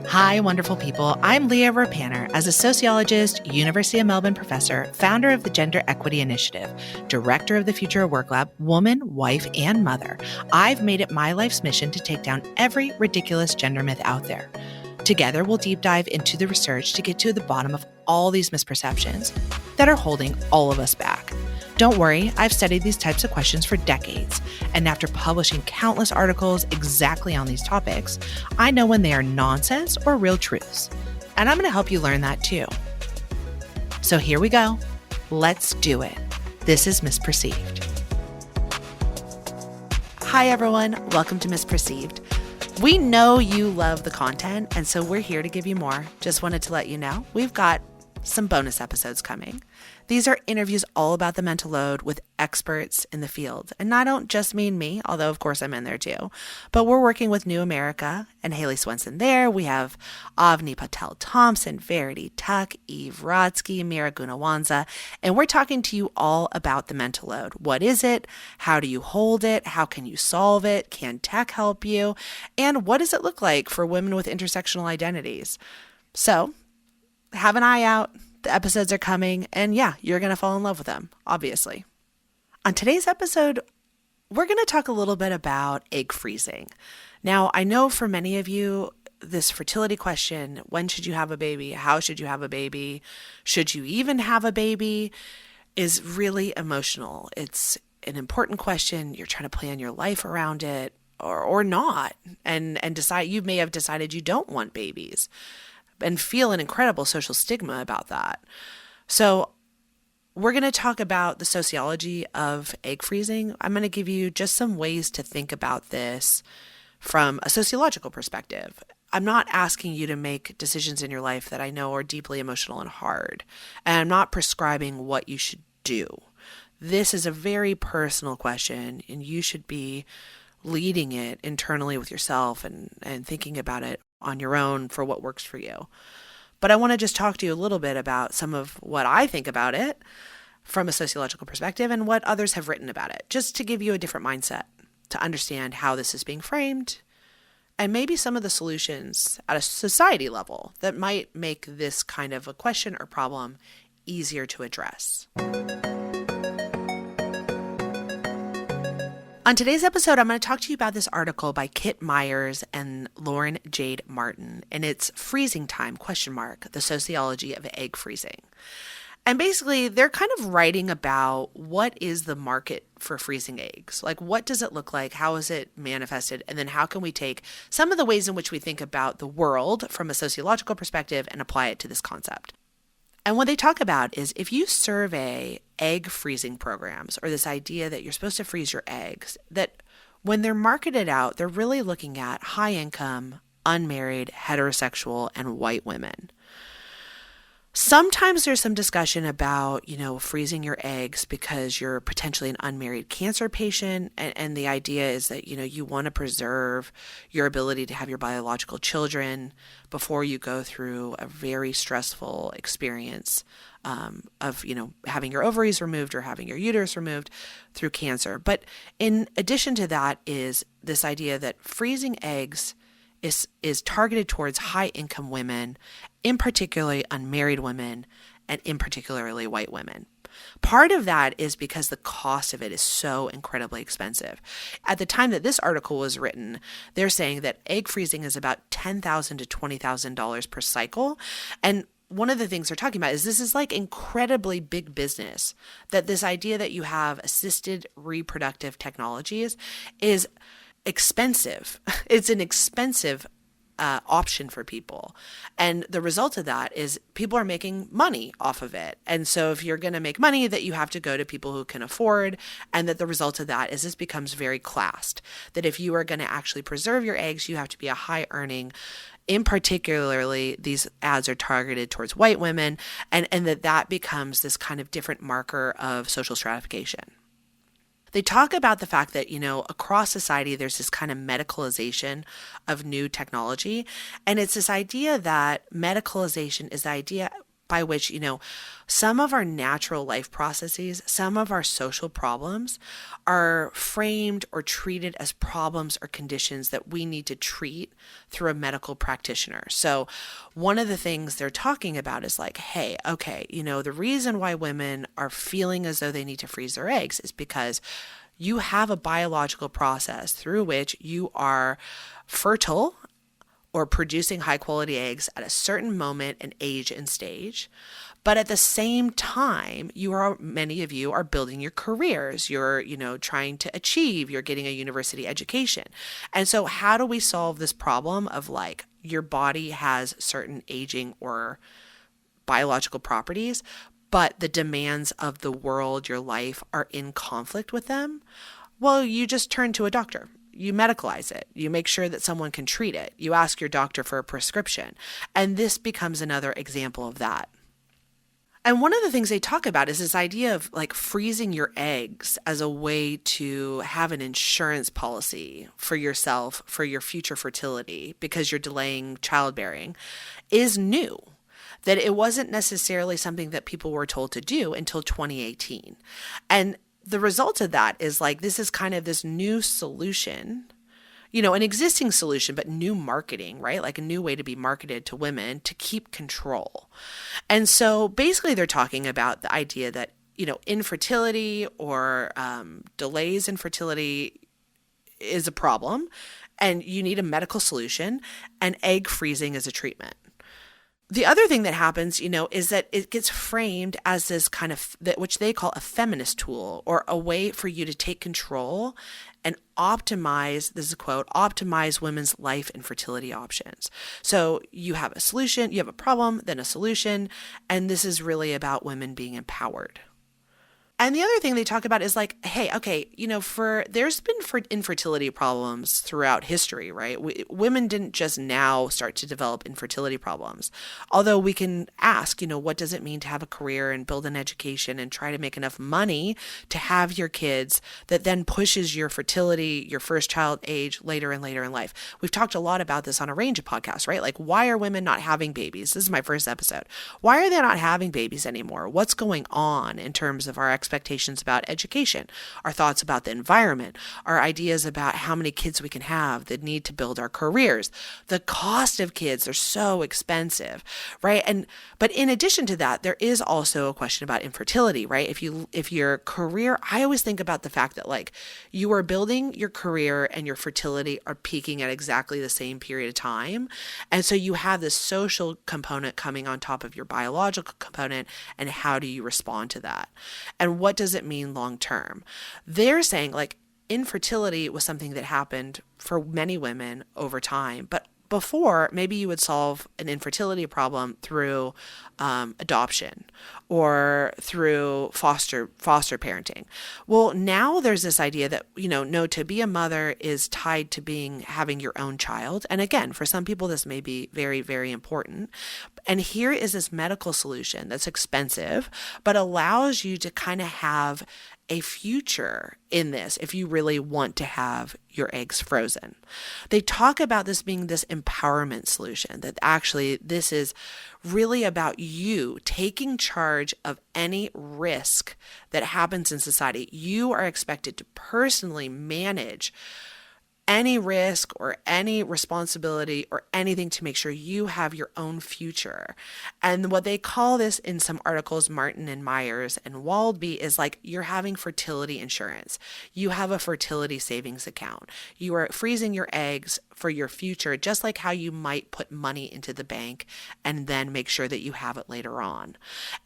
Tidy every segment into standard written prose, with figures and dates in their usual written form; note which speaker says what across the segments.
Speaker 1: Hi, wonderful people. I'm Leah Rapanner. As a sociologist, University of Melbourne professor, founder of the Gender Equity Initiative, director of the Future of Work Lab, woman, wife, and mother, I've made it my life's mission to take down every ridiculous gender myth out there. Together, we'll deep dive into the research to get to the bottom of all these misperceptions that are holding all of us back. Don't worry, I've studied these types of questions for decades, and after publishing countless articles exactly on these topics, I know when they are nonsense or real truths. And I'm going to help you learn that too. So here we go. Let's do it. This is Misperceived. Hi everyone, welcome to Misperceived. We know you love the content, and so we're here to give you more. Just wanted to let you know, we've got some bonus episodes coming. These are interviews all about the mental load with experts in the field. And I don't just mean me, although of course I'm in there too, but we're working with New America and Haley Swenson there. We have Avni Patel Thompson, Verity Tuck, Eve Rodsky, Mira Gunawanza, and we're talking to you all about the mental load. What is it? How do you hold it? How can you solve it? Can tech help you? And what does it look like for women with intersectional identities? So have an eye out. The episodes are coming, and yeah, you're going to fall in love with them, obviously. On today's episode, we're going to talk a little bit about egg freezing. Now, I know for many of you, this fertility question, when should you have a baby? How should you have a baby? Should you even have a baby? Is really emotional. It's an important question. You're trying to plan your life around it or not, and decide. You may have decided you don't want babies and feel an incredible social stigma about that. So we're going to talk about the sociology of egg freezing. I'm going to give you just some ways to think about this from a sociological perspective. I'm not asking you to make decisions in your life that I know are deeply emotional and hard, and I'm not prescribing what you should do. This is a very personal question, and you should be leading it internally with yourself and thinking about it on your own for what works for you. But I want to just talk to you a little bit about some of what I think about it from a sociological perspective and what others have written about it, just to give you a different mindset to understand how this is being framed and maybe some of the solutions at a society level that might make this kind of a question or problem easier to address. On today's episode, I'm going to talk to you about this article by Kit Myers and Lauren Jade Martin, and it's Freezing Time, ? The Sociology of Egg Freezing. And basically, they're kind of writing about what is the market for freezing eggs? Like, what does it look like? How is it manifested? And then how can we take some of the ways in which we think about the world from a sociological perspective and apply it to this concept? And what they talk about is if you survey egg freezing programs, or this idea that you're supposed to freeze your eggs, that when they're marketed out, they're really looking at high income, unmarried, heterosexual, and white women. Sometimes there's some discussion about, freezing your eggs because you're potentially an unmarried cancer patient. And the idea is that, you want to preserve your ability to have your biological children before you go through a very stressful experience of having your ovaries removed or having your uterus removed through cancer. But in addition to that is this idea that freezing eggs is targeted towards high-income women, in particularly unmarried women, and in particularly white women. Part of that is because the cost of it is so incredibly expensive. At the time that this article was written, they're saying that egg freezing is about $10,000 to $20,000 per cycle. And one of the things they're talking about is this is like incredibly big business, that this idea that you have assisted reproductive technologies is expensive. It's an expensive option for people. And the result of that is people are making money off of it. And so if you're going to make money, that you have to go to people who can afford, and that the result of that is this becomes very classed, that if you are going to actually preserve your eggs, you have to be a high earning. In particularly, these ads are targeted towards white women, and that becomes this kind of different marker of social stratification. They talk about the fact that, across society, there's this kind of medicalization of new technology. And it's this idea that medicalization is the idea by which, some of our natural life processes, some of our social problems are framed or treated as problems or conditions that we need to treat through a medical practitioner. So one of the things they're talking about is like, hey, okay, the reason why women are feeling as though they need to freeze their eggs is because you have a biological process through which you are fertile or producing high quality eggs at a certain moment and age and stage. But at the same time, many of you are building your careers. You're, trying to achieve, you're getting a university education. And so how do we solve this problem of like your body has certain aging or biological properties, but the demands of the world, your life, are in conflict with them? Well, you just turn to a doctor. You medicalize it. You make sure that someone can treat it. You ask your doctor for a prescription. And this becomes another example of that. And one of the things they talk about is this idea of like freezing your eggs as a way to have an insurance policy for yourself, for your future fertility, because you're delaying childbearing, is new. That it wasn't necessarily something that people were told to do until 2018. And the result of that is like, this is kind of this new solution, an existing solution, but new marketing, right? Like a new way to be marketed to women to keep control. And so basically they're talking about the idea that, infertility or delays in fertility is a problem and you need a medical solution, and egg freezing is a treatment. The other thing that happens, is that it gets framed as this kind of, which they call a feminist tool, or a way for you to take control and optimize, this is a quote, optimize women's life and fertility options. So you have a solution, you have a problem, then a solution, and this is really about women being empowered. And the other thing they talk about is like, hey, okay, there's been infertility problems throughout history, right? Women didn't just now start to develop infertility problems. Although we can ask, what does it mean to have a career and build an education and try to make enough money to have your kids that then pushes your fertility, your first child age later and later in life? We've talked a lot about this on a range of podcasts, right? Like, why are women not having babies? This is my first episode. Why are they not having babies anymore? What's going on in terms of our expectations about education, our thoughts about the environment, our ideas about how many kids we can have, the need to build our careers, the cost of kids are so expensive, right? But in addition to that, there is also a question about infertility, right? If your career, I always think about the fact that like you are building your career and your fertility are peaking at exactly the same period of time. And so you have this social component coming on top of your biological component, and how do you respond to that? And what does it mean long term? They're saying like infertility was something that happened for many women over time, but before, maybe you would solve an infertility problem through adoption or through foster parenting. Well, now there's this idea that, no, to be a mother is tied to having your own child. And again, for some people, this may be very, very important. And here is this medical solution that's expensive, but allows you to kind of have a future in this if you really want to have your eggs frozen. They talk about this being this empowerment solution, that actually this is really about you taking charge of any risk that happens in society. You are expected to personally manage any risk or any responsibility or anything to make sure you have your own future. And what they call this in some articles, Martin and Myers and Waldby, is like you're having fertility insurance. You have a fertility savings account. You are freezing your eggs for your future, just like how you might put money into the bank and then make sure that you have it later on.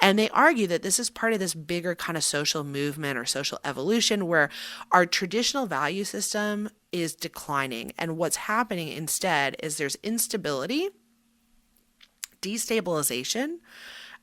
Speaker 1: And they argue that this is part of this bigger kind of social movement or social evolution where our traditional value system is declining. And what's happening instead is there's instability, destabilization,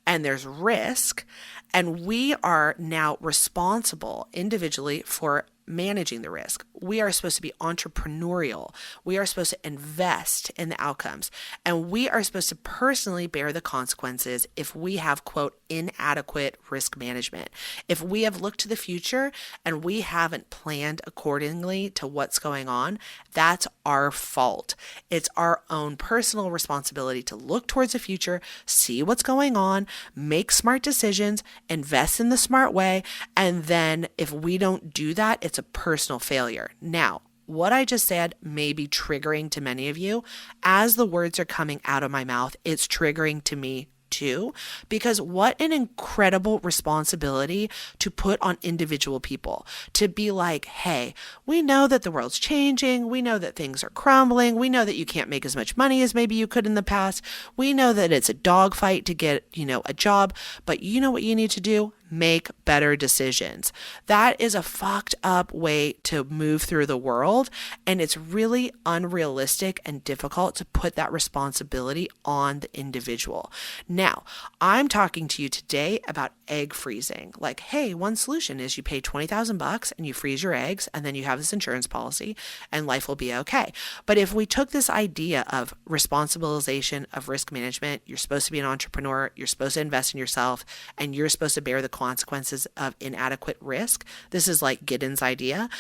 Speaker 1: and there's risk. And we are now responsible individually for managing the risk. We are supposed to be entrepreneurial. We are supposed to invest in the outcomes. And we are supposed to personally bear the consequences if we have, quote, inadequate risk management. If we have looked to the future and we haven't planned accordingly to what's going on, that's our fault. It's our own personal responsibility to look towards the future, see what's going on, make smart decisions, invest in the smart way, and then if we don't do that, it's a personal failure. Now, what I just said may be triggering to many of you. As the words are coming out of my mouth, it's triggering to me too, because what an incredible responsibility to put on individual people to be like, hey, we know that the world's changing. We know that things are crumbling. We know that you can't make as much money as maybe you could in the past. We know that it's a dogfight to get, a job, but you know what you need to do? Make better decisions. That is a fucked up way to move through the world. And it's really unrealistic and difficult to put that responsibility on the individual. Now, I'm talking to you today about egg freezing. Like, hey, one solution is you pay $20,000 and you freeze your eggs, and then you have this insurance policy and life will be okay. But if we took this idea of responsibilization of risk management, you're supposed to be an entrepreneur, you're supposed to invest in yourself, and you're supposed to bear the consequences of inadequate risk. This is like Giddens' idea.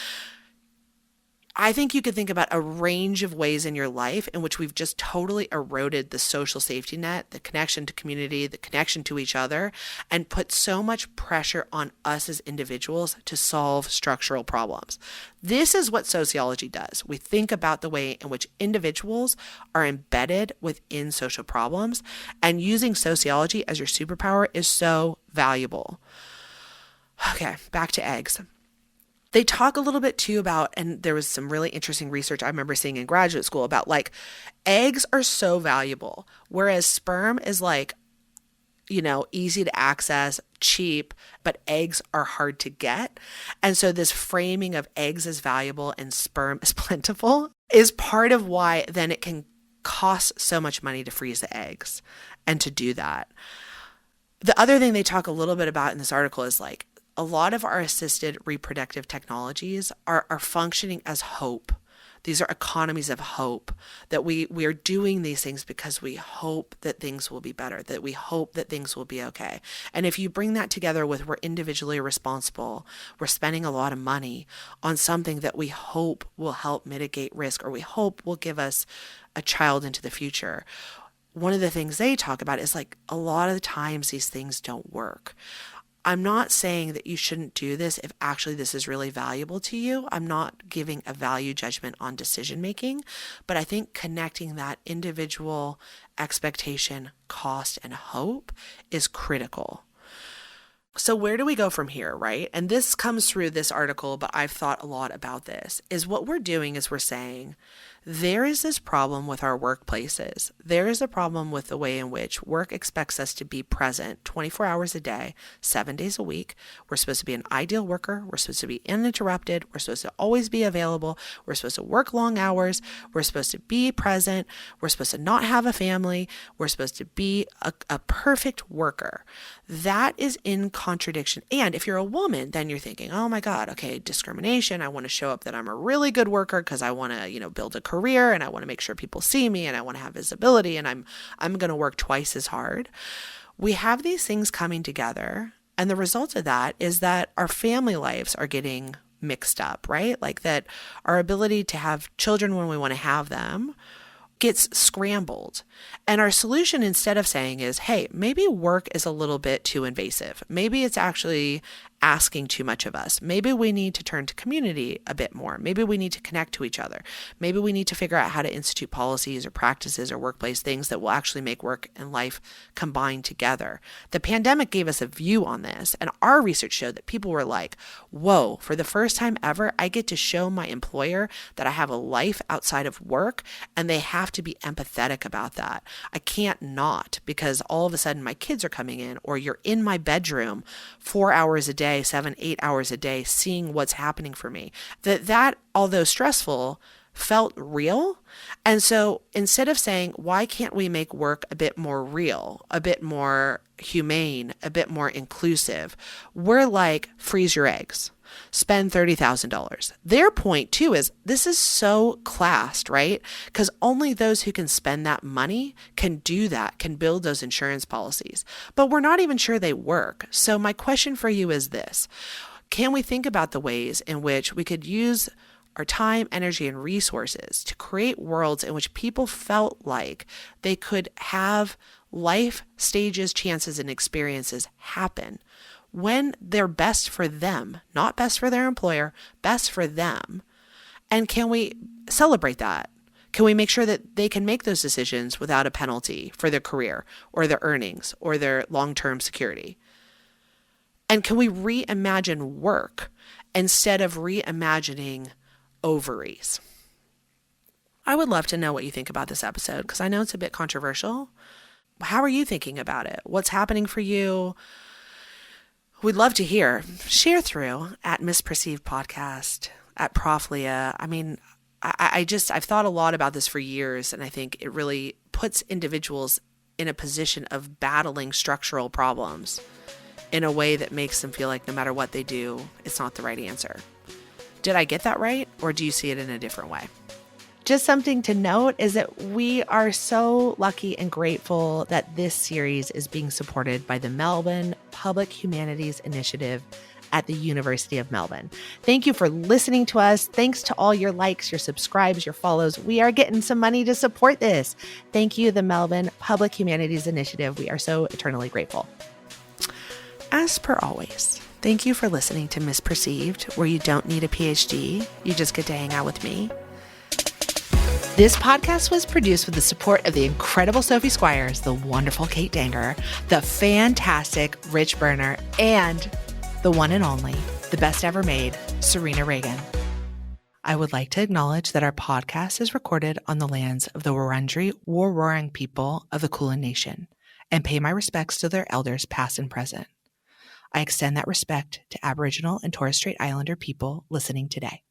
Speaker 1: I think you could think about a range of ways in your life in which we've just totally eroded the social safety net, the connection to community, the connection to each other, and put so much pressure on us as individuals to solve structural problems. This is what sociology does. We think about the way in which individuals are embedded within social problems, and using sociology as your superpower is so valuable. Okay, back to eggs. They talk a little bit too about, and there was some really interesting research I remember seeing in graduate school about like eggs are so valuable, whereas sperm is like, easy to access, cheap, but eggs are hard to get. And so this framing of eggs as valuable and sperm as plentiful is part of why then it can cost so much money to freeze the eggs and to do that. The other thing they talk a little bit about in this article is like, a lot of our assisted reproductive technologies are functioning as hope. These are economies of hope, that we are doing these things because we hope that things will be better, that we hope that things will be okay. And if you bring that together with we're individually responsible, we're spending a lot of money on something that we hope will help mitigate risk, or we hope will give us a child into the future. One of the things they talk about is like a lot of the times these things don't work. I'm not saying that you shouldn't do this if actually this is really valuable to you. I'm not giving a value judgment on decision making, but I think connecting that individual expectation, cost, and hope is critical. So where do we go from here, right? And this comes through this article, but I've thought a lot about this, is what we're doing is we're saying, there is this problem with our workplaces. There is a problem with the way in which work expects us to be present 24 hours a day, 7 days a week. We're supposed to be an ideal worker. We're supposed to be uninterrupted. We're supposed to always be available. We're supposed to work long hours. We're supposed to be present. We're supposed to not have a family. We're supposed to be a perfect worker. That is in contradiction. And if you're a woman, then you're thinking, oh my God, okay, discrimination. I want to show up that I'm a really good worker because I want to, build a career, and I want to make sure people see me, and I want to have visibility, and I'm going to work twice as hard. We have these things coming together, and the result of that is that our family lives are getting mixed up, right? Like that our ability to have children when we want to have them gets scrambled. And our solution, instead of saying is, hey, maybe work is a little bit too invasive. Maybe it's actually asking too much of us. Maybe we need to turn to community a bit more. Maybe we need to connect to each other. Maybe we need to figure out how to institute policies or practices or workplace things that will actually make work and life combine together. The pandemic gave us a view on this, and our research showed that people were like, whoa, for the first time ever, I get to show my employer that I have a life outside of work, and they have to be empathetic about that. I can't not, because all of a sudden my kids are coming in, or you're in my bedroom 4 hours a day, 7, 8 hours a day, seeing what's happening for me. That, although stressful, felt real. And so instead of saying, why can't we make work a bit more real, a bit more humane, a bit more inclusive, we're like, freeze your eggs. spend $30,000. Their point too is this is so classed, right? Because only those who can spend that money can do that, can build those insurance policies. But we're not even sure they work. So my question for you is this. Can we think about the ways in which we could use our time, energy, and resources to create worlds in which people felt like they could have life stages, chances, and experiences happen when they're best for them, not best for their employer, best for them? And can we celebrate that? Can we make sure that they can make those decisions without a penalty for their career or their earnings or their long-term security? And can we reimagine work instead of reimagining ovaries? I would love to know what you think about this episode because I know it's a bit controversial. How are you thinking about it? What's happening for you? We'd love to hear. Share through at Misperceived Podcast, at Prof. Leah. I mean, I've thought a lot about this for years, and I think it really puts individuals in a position of battling structural problems in a way that makes them feel like no matter what they do, it's not the right answer. Did I get that right, or do you see it in a different way? Just something to note is that we are so lucky and grateful that this series is being supported by the Melbourne Public Humanities Initiative at the University of Melbourne. Thank you for listening to us. Thanks to all your likes, your subscribes, your follows. We are getting some money to support this. Thank you, the Melbourne Public Humanities Initiative. We are so eternally grateful. As per always, thank you for listening to Misperceived, where you don't need a PhD. You just get to hang out with me. This podcast was produced with the support of the incredible Sophie Squires, the wonderful Kate Danger, the fantastic Rich Berner, and the one and only, the best ever made, Serena Reagan. I would like to acknowledge that our podcast is recorded on the lands of the Wurundjeri Woi-wurrung people of the Kulin Nation and pay my respects to their elders past and present. I extend that respect to Aboriginal and Torres Strait Islander people listening today.